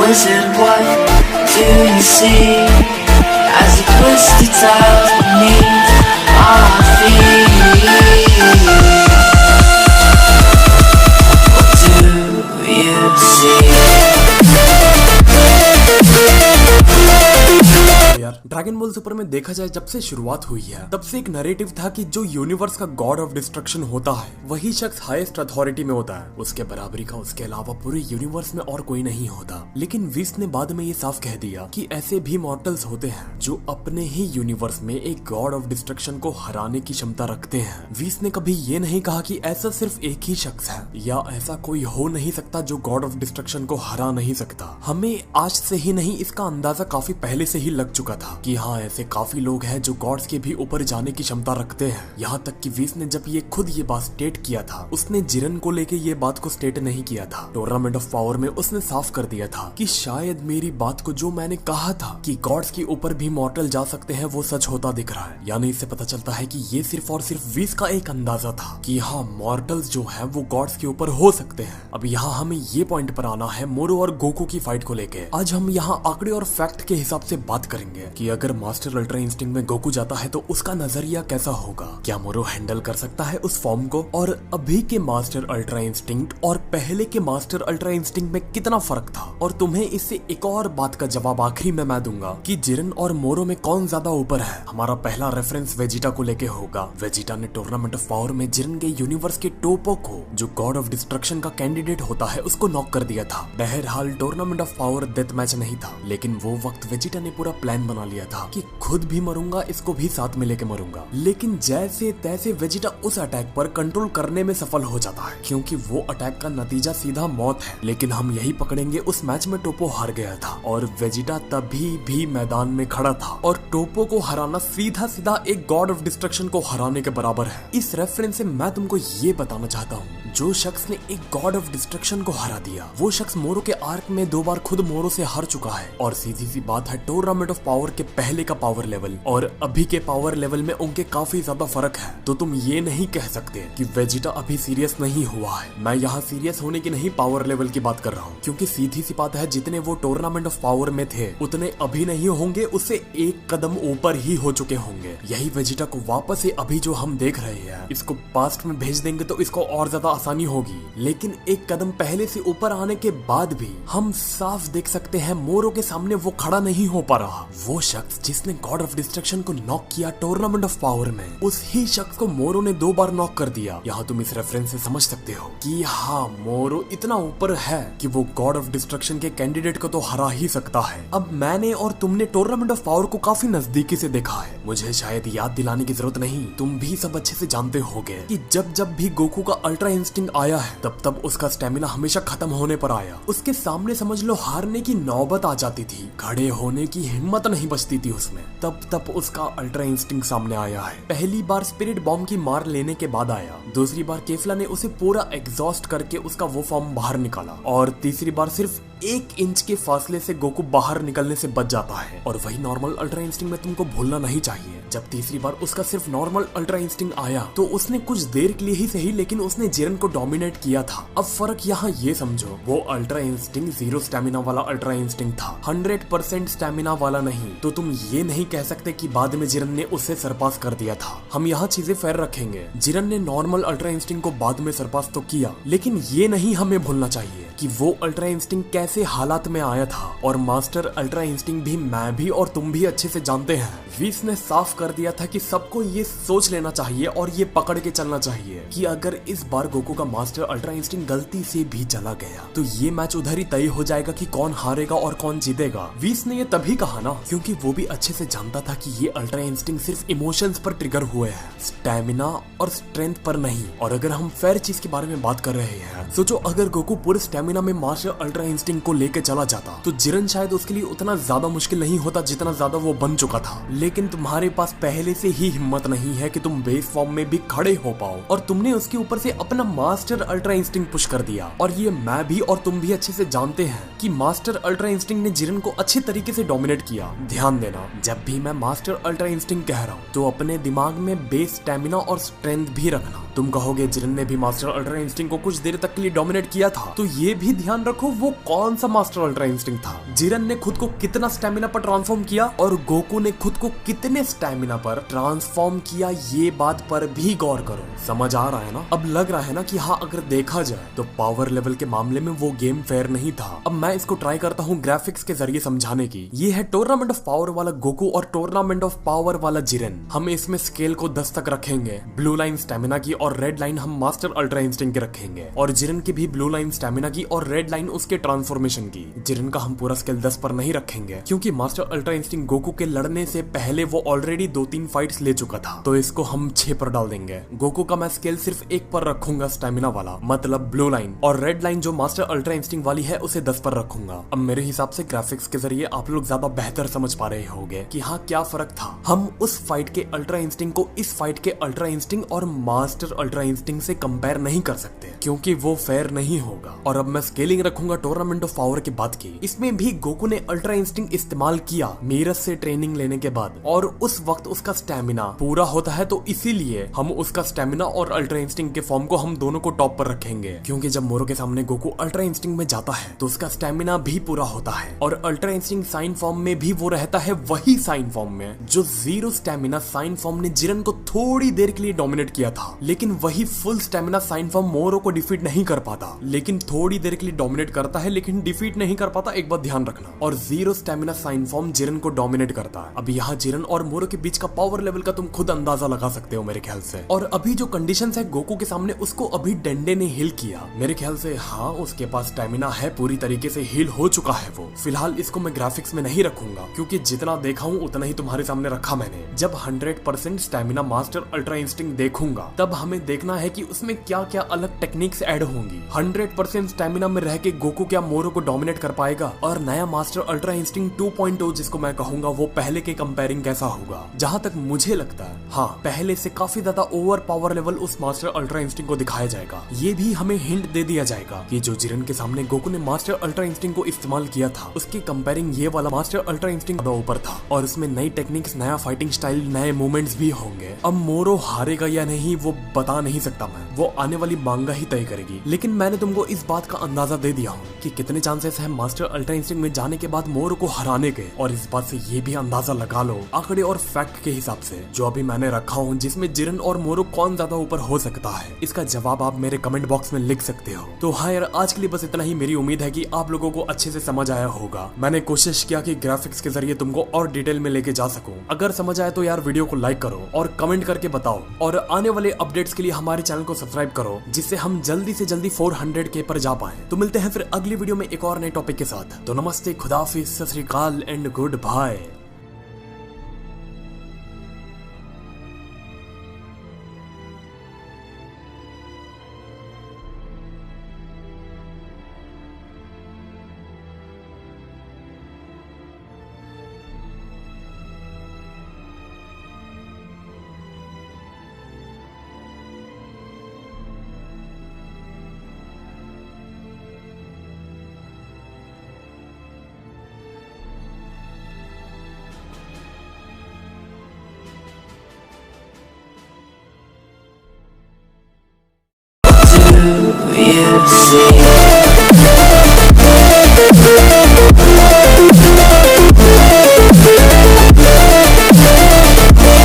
wizard, what do you see? As the twisted tiles beneath our feet. What do you see? यार dragon ball super में देखा जाए जब से शुरुआत हुई है तब से एक नैरेटिव था कि जो यूनिवर्स का गॉड ऑफ डिस्ट्रक्शन होता है वही शख्स हाईएस्ट अथॉरिटी में होता है, उसके बराबरी का उसके अलावा पूरे यूनिवर्स में और कोई नहीं होता। लेकिन विस ने बाद में ये साफ कह दिया कि ऐसे भी मॉर्टल्स होते हैं जो अपने ही यूनिवर्स में एक गॉड ऑफ डिस्ट्रक्शन को हराने की क्षमता रखते हैं। विस ने कभी ये नहीं कहा कि ऐसा सिर्फ एक ही शख्स है या ऐसा कोई हो नहीं सकता जो गॉड ऑफ डिस्ट्रक्शन को हरा नहीं सकता। हमें आज से ही नहीं इसका अंदाजा काफी पहले से ही लग चुका था कि हाँ ऐसे काफी लोग हैं जो गॉड्स के भी ऊपर जाने की क्षमता रखते हैं। यहाँ तक कि विस ने जब ये खुद ये बात स्टेट किया था उसने जिरन को लेके ये बात को स्टेट नहीं किया था। टूर्नामेंट ऑफ पावर में उसने साफ कर दिया था कि शायद मेरी बात को जो मैंने कहा था कि गॉड्स के ऊपर भी मॉर्टल जा सकते हैं वो सच होता दिख रहा है। यानी इससे पता चलता है कि ये सिर्फ और सिर्फ विस का एक अंदाजा था कि हाँ मॉर्टल्स जो है वो गॉड्स के ऊपर हो सकते हैं। अब यहाँ हमें ये पॉइंट पर आना है मोरो और गोकू की फाइट को लेके। आज हम यहाँ आंकड़े और फैक्ट के हिसाब से बात करेंगे कि अगर मास्टर अल्ट्रा इंस्टिंक्ट में गोकू जाता है तो उसका नजरिया कैसा होगा, क्या मोरो हैंडल कर सकता है उस फॉर्म को, और अभी के मास्टर अल्ट्रा इंस्टिंक्ट और पहले के मास्टर अल्ट्रा इंस्टिंक्ट में कितना फर्क था। और तुम्हें इससे एक और बात का जवाब आखिरी में मैं दूंगा कि जिरन और मोरो में कौन ज्यादा ऊपर है। हमारा पहला रेफरेंस वेजिटा को लेके होगा। वेजिटा ने टूर्नामेंट ऑफ पावर में जिरन के यूनिवर्स के टोपो को जो गॉड ऑफ डिस्ट्रक्शन का कैंडिडेट होता है उसको नॉक कर दिया था। बहरहाल tournament of power death match नहीं था, लेकिन वो वक्त वेजिटा ने पूरा प्लान बना लिया था कि खुद भी मरूंगा, इसको भी साथ में लेके मरूंगा। लेकिन जैसे तैसे वेजिटा उस अटैक पर कंट्रोल करने में सफल हो जाता है क्योंकि वो अटैक का नतीजा सीधा मौत है। लेकिन हम यही पकड़ेंगे उस मैच में टोपो हार गया था और वेजिटा तभी भी मैदान में खड़ा था और टोपो को हराना सीधा सीधा एक गॉड ऑफ डिस्ट्रक्शन को हराने के बराबर है। इस रेफरेंस से मैं तुमको ये बताना चाहता हूँ जो शख्स ने एक गॉड ऑफ डिस्ट्रक्शन को हरा दिया वो शख्स मोरो के आर्क में 2 बार खुद मोरो से हार चुका है। और सीधी सी बात है टूर्नामेंट ऑफ पावर के पहले का पावर लेवल और अभी के पावर लेवल में उनके काफी ज्यादा फर्क है। तो तुम ये नहीं कह सकते कि वेजिटा अभी सीरियस नहीं हुआ है। मैं यहाँ सीरियस होने की नहीं पावर लेवल की बात कर रहा हूँ क्योंकि सीधी सी बात है जितने वो टूर्नामेंट ऑफ पावर में थे उतने अभी नहीं होंगे, उससे एक कदम ऊपर ही हो चुके होंगे। यही वेजिटा को वापस से अभी जो हम देख रहे हैं इसको पास्ट में भेज देंगे तो इसको और ज्यादा आसानी होगी। लेकिन एक कदम पहले से ऊपर आने के बाद भी हम साफ देख सकते हैं मोरो के सामने वो खड़ा नहीं हो पा रहा। वो शख्स जिसने गॉड ऑफ डिस्ट्रक्शन को नॉक किया टूर्नामेंट ऑफ पावर में उस ही शख्स को मोरो ने 2 बार नॉक कर दिया। यहाँ तुम इस रेफरेंस से समझ सकते हो कि हाँ मोरो इतना ऊपर है कि वो गॉड ऑफ डिस्ट्रक्शन के कैंडिडेट को तो हरा ही सकता है। अब मैंने और तुमने टूर्नामेंट ऑफ पावर को काफी नजदीकी से देखा है, मुझे शायद याद दिलाने की जरूरत नहीं, तुम भी सब अच्छे से जानते होगे कि जब जब भी गोकू का अल्ट्रा इंस्टिंक्ट आया है तब तब उसका स्टेमिना हमेशा खत्म होने पर आया। उसके सामने समझ लो हारने की नौबत आ जाती थी, खड़े होने की हिम्मत नहीं बचती थी उसमें। तब उसका अल्ट्रा इंस्टिंक्ट सामने आया है। पहली बार स्पिरिट बॉम्ब की मार लेने के बाद आया, दूसरी बार केफला ने उसे पूरा एग्जॉस्ट करके उसका वो फॉर्म बाहर निकाला और तीसरी बार सिर्फ 1 इंच के फासले से गोकू बाहर निकलने से बच जाता है। और वही नॉर्मल अल्ट्रा इंस्टिंक्ट में तुमको भूलना नहीं चाहिए, जब तीसरी बार उसका सिर्फ नॉर्मल अल्ट्रा इंस्टिंक्ट आया तो उसने कुछ देर के लिए ही सही लेकिन उसने जिरन को डोमिनेट किया था। अब फर्क यहाँ ये समझो वो अल्ट्रा इंस्टिंक्ट 0 स्टेमिना वाला अल्ट्रा इंस्टिंक्ट था, 100% स्टेमिना वाला नहीं। तो तुम ये नहीं कह सकते कि बाद में जिरन ने उससे सरपास कर दिया था। हम यहाँ चीजें फेयर रखेंगे, जिरन ने नॉर्मल अल्ट्रा इंस्टिंक्ट को बाद में सरपास तो किया, लेकिन ये नहीं हमें भूलना चाहिए कि वो अल्ट्रा इंस्टिंक्ट कैसे हालात में आया था। और मास्टर अल्ट्रा इंस्टिंक्ट भी मैं भी और तुम भी अच्छे से जानते हैं। विस ने साफ कर दिया था कि सबको ये सोच लेना चाहिए और ये पकड़ के चलना चाहिए कि अगर इस बार गोकू का मास्टर अल्ट्रा इंस्टिंक्ट गलती से भी चला गया तो ये मैच उधर ही तय हो जाएगा कि कौन हारेगा और कौन जीतेगा। विस ने ये तभी कहा ना क्योंकि वो भी अच्छे से जानता था कि ये अल्ट्रा इंस्टिंक्ट सिर्फ इमोशंस पर ट्रिगर हुए हैं, स्टेमिना और स्ट्रेंथ पर नहीं। और अगर हम फेयर चीज के बारे में बात कर रहे हैं सोचो अगर गोकू पूरे स्टेमिना में मास्टर अल्ट्रा इंस्टिंक्ट को लेके चला जाता तो जिरन शायद उसके लिए उतना ज्यादा मुश्किल नहीं होता जितना ज्यादा वो बन चुका था। लेकिन तुम्हारे पास पहले से ही हिम्मत नहीं है कि तुम बेस फॉर्म में भी खड़े हो पाओ और तुमने उसके ऊपर से अपना मास्टर अल्ट्रा इंस्टिंक्ट पुश कर दिया। और ये मैं भी और तुम भी अच्छे से जानते हैं कि मास्टर अल्ट्रा इंस्टिंक्ट ने जिरन को अच्छे तरीके से डोमिनेट किया। ध्यान देना, जब भी मैं मास्टर अल्ट्रा इंस्टिंक्ट कह रहा हूँ तो अपने दिमाग में बेस स्टेमिना और स्ट्रेंथ भी रखना। तुम कहोगे जिरन ने भी मास्टर अल्ट्रा इंस्टिंक्ट को कुछ देर तक के लिए डोमिनेट किया था, तो ये भी ध्यान रखो वो कौन सा मास्टर अल्ट्रा इंस्टिंक्ट था, जिरन ने खुद को कितना स्टेमिना पर ट्रांसफॉर्म किया और गोकू ने खुद को कितने स्टेमिना पर ट्रांसफॉर्म किया, ये बात पर भी गौर करो। समझ आ रहा है ना? अब लग रहा है ना कि हाँ, अगर देखा जाए तो पावर लेवल के मामले में वो गेम फेयर नहीं था। अब मैं इसको ट्राई करता हूँ ग्राफिक्स के जरिए समझाने की। ये है टूर्नामेंट ऑफ पावर वाला गोकू और टूर्नामेंट ऑफ पावर वाला जिरन। हम इसमें स्केल को 10 तक रखेंगे, ब्लू लाइन स्टेमिना की और रेड लाइन हम मास्टर अल्ट्रा इंस्टिंक्ट की रखेंगे, और जिरन की भी ब्लू लाइन स्टेमिना की और रेड लाइन उसके ट्रांसफॉर्मेशन की। जिरन का हम पूरा स्केल 10 पर नहीं रखेंगे क्योंकि मास्टर अल्ट्रा इंस्टिंक्ट गोकू के लड़ने से पहले वो ऑलरेडी 2-3 फाइट्स ले चुका था, तो इसको हम 6 पर डाल देंगे। गोकू का मैं स्केल सिर्फ 1 पर रखूंगा स्टेमिना वाला, मतलब ब्लू लाइन, और रेड लाइन जो मास्टर अल्ट्रा इंस्टिंक्ट वाली है उसे 10 पर रखूंगा। अब मेरे हिसाब से ग्राफिक्स के जरिए आप लोग ज्यादा बेहतर समझ पा रहे होंगे कि हाँ क्या फर्क था। हम उस फाइट के अल्ट्रा इंस्टिंक्ट को इस फाइट के अल्ट्रा इंस्टिंक्ट और मास्टर अल्ट्रा इंस्टिंक्ट से कंपेयर नहीं कर सकते क्योंकि वो फेयर नहीं होगा। और अब मैं स्केलिंग रखूंगा टूर्नामेंट ऑफ पावर के बाद की। इसमें भी गोकू ने अल्ट्रा इंस्टिंक्ट इस्तेमाल किया मीरज से ट्रेनिंग लेने के बाद, और उस वक्त उसका स्टेमिना पूरा होता है, तो इसीलिए हम उसका स्टेमिना और अल्ट्रा इंस्टिंक्ट के फॉर्म को हम दोनों को टॉप पर रखेंगे। क्योंकि जब मोरो के सामने गोकू अल्ट्रा इंस्टिंक्ट में जाता है तो उसका स्टेमिना भी पूरा होता है, और अल्ट्रा इंस्टिंक्ट साइन फॉर्म में भी वो रहता है वही साइन फॉर्म में जो जीरो स्टेमिना साइन फॉर्म ने जिरन को थोड़ी देर के लिए डोमिनेट किया था। लेकिन वही फुल स्टेमिना साइन फॉर्म मोरो को डिफीट नहीं कर पाता, लेकिन थोड़ी देर के लिए डोमिनेट करता है, लेकिन डिफीट नहीं कर पाता, एक बात ध्यान रखना। और जीरो स्टेमिना साइन फॉर्म जिरन को डोमिनेट करता है। अब यहाँ जिरन और मोरो के बीच का पावर लेवल का तुम खुद अंदाजा लगा सकते हो मेरे ख्याल से। और अभी जो कंडीशंस है गोकू के सामने, उसको अभी डेंडे ने हील किया मेरे ख्याल से। हाँ, उसके पास स्टेमिना है, पूरी तरीके से हील हो चुका है वो। फिलहाल इसको मैं ग्राफिक्स में नहीं रखूंगा क्योंकि जितना देखा हूँ उतना ही तुम्हारे सामने रखा मैंने। जब 100% स्टेमिना मास्टर अल्ट्रा इंस्टिंक्ट देखूंगा तब हमें देखना है कि उसमें क्या क्या अलग टेक्निक्स ऐड होंगी। 100% स्टेमिना में रह के गोकू क्या मोरो को डोमिनेट कर पाएगा, और नया मास्टर अल्ट्रा इंस्टिंक्ट 2.0 जिसको मैं कहूंगा वो पहले के कंपेयरिंग कैसा होगा। जहां तक मुझे लगता है हाँ, पहले से काफी ज्यादा ओवर पावर लेवल उस मास्टर अल्ट्रा इंस्टिंक्ट को दिखाया जाएगा। ये भी हमें हिंट दे दिया जाएगा कि जो जिरन के सामने गोकू ने मास्टर अल्ट्रा इंस्टिंक्ट को इस्तेमाल किया था उसके कंपेयरिंग ये वाला मास्टर अल्ट्रा इंस्टिंक्ट ऊपर था, और उसमें नई टेक्निक्स, नया फाइटिंग स्टाइल, नए मूवमेंट्स भी होंगे। अब मोरो हारेगा या नहीं वो बता नहीं सकता मैं, वो आने वाली मांगा ही तय करेगी। लेकिन मैंने तुमको इस बात का अंदाजा दे दिया हूँ कि कितने चांसेस है मास्टर अल्ट्रा इंस्टिंक्ट में जाने के बाद मोरो को हराने के, और इस बात से ये भी अंदाजा लगा लो आंकड़े और फैक्ट के हिसाब से जो अभी मैंने रखा हूँ, जिसमें जिरन और मोरो कौन ज्यादा ऊपर हो सकता है। इसका जवाब आप मेरे कमेंट बॉक्स में लिख सकते हो। तो हाँ यार, आज के लिए बस इतना ही। मेरी उम्मीद है कि आप लोगों को अच्छे से समझ आया होगा। मैंने कोशिश किया कि ग्राफिक्स के जरिए तुमको और डिटेल में लेके जा सकूं। अगर समझ आए तो यार वीडियो को लाइक करो और कमेंट करके बताओ, और आने वाले अपडेट्स के लिए हमारे चैनल को सब्सक्राइब करो जिससे हम जल्दी से जल्दी 400K पर जा पाए। तो मिलते हैं फिर अगली वीडियो में एक और नए टॉपिक के साथ। तो नमस्ते, खुदाफिज, Sat Shri Akal and good bye. Do you see?